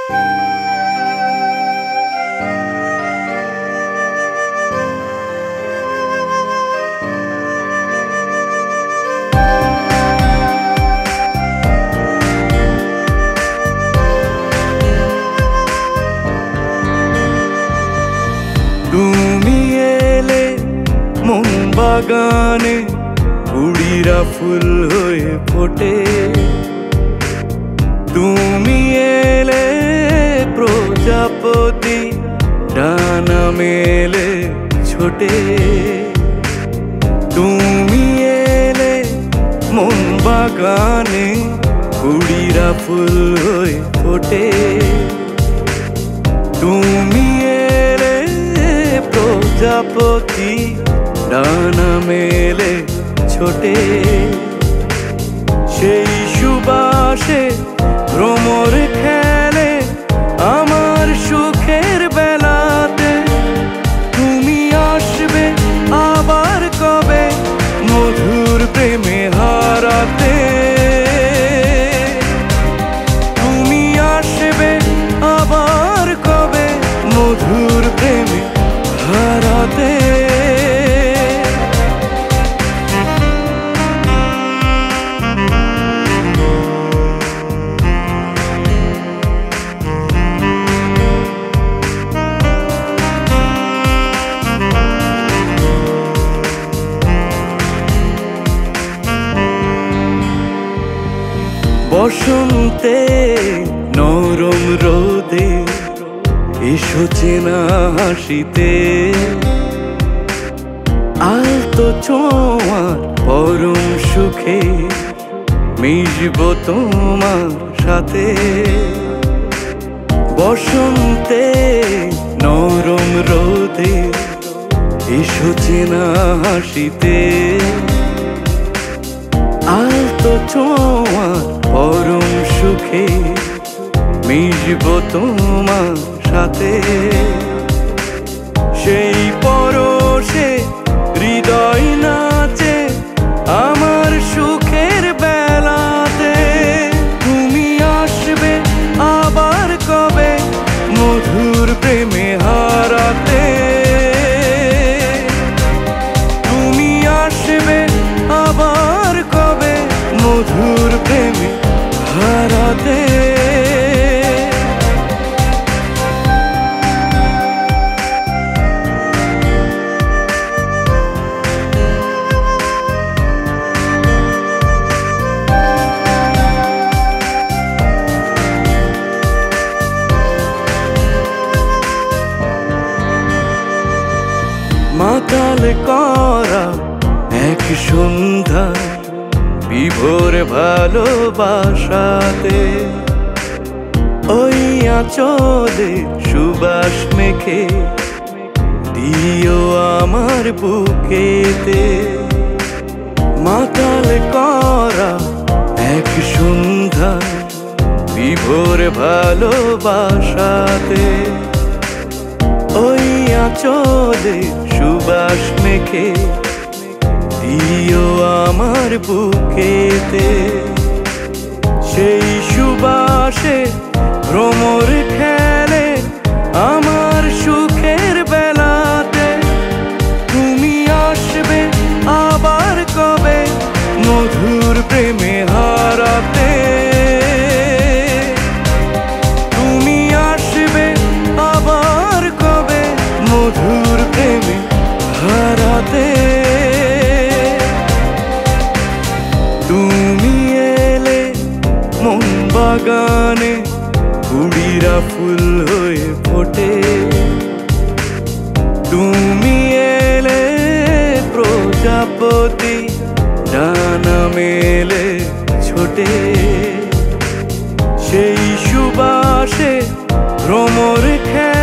তুমি এলে মন বাগানে কুড়িরা ফুল হয়ে ফোটে। তুমি এলে প্রজাপতি ডানা মেলে ছোটে। তুমি এলে মন বাগানে কুড়িরা ফুল হয়ে ফোটে। তুমি এলে প্রজাপতি ডানা মেলে ছোটে। সেই সুবাসে ভ্রমর খেলে আমার সুখের বেলাতে। তুমি আসবে আবার কবে মধুর প্রেমে হারাতে। তুমি আসবে আবার কবে মধুর প্রেমে হারাতে। বসন্তে নরম রোদে এসো চেনা হাসিতে। আলতো ছোঁয়ার পরম সুখে মিশব তোমার সাথে। বসন্তে নরম রোদে এসো চেনা হাসিতে। আলতো ছোঁয়ার পরম সুখে মিশব তোমার সাথে। সেই পরশে হৃদয় নাচে আমার সুখের বেলাতে। তুমি আসবে আবার কবে মধুর প্রেমে হারাতে। তুমি আসবে আবার কবে মধুর প্রেমে হারাতে। মাতাল করা এক সন্ধ্যা বিভোর ভালোবাসাতে। ওই আঁচলে সুবাস মেখে দিও আমার বুকেতে। মাতাল করা এক সন্ধ্যা বিভোর ভালোবাসাতে। ওই আঁচলে সুবাস মেখে দিও আমার বুকেতে। সেই সুবাসে ভ্রমর খেলে আমার সুখের বেলাতে। তুমি আসবে আবার কবে মধুর প্রেমে হারাতে। তুমি আসবে আবার কবে মধুর প্রেমে হারাতে। তুমি এলে মন বাগানে কুড়িরা ফুল হয়ে ফোটে। তুমি এলে প্রজাপতি ডানা মেলে ছোটে। সেই সুবাসে ভ্রমর খেলে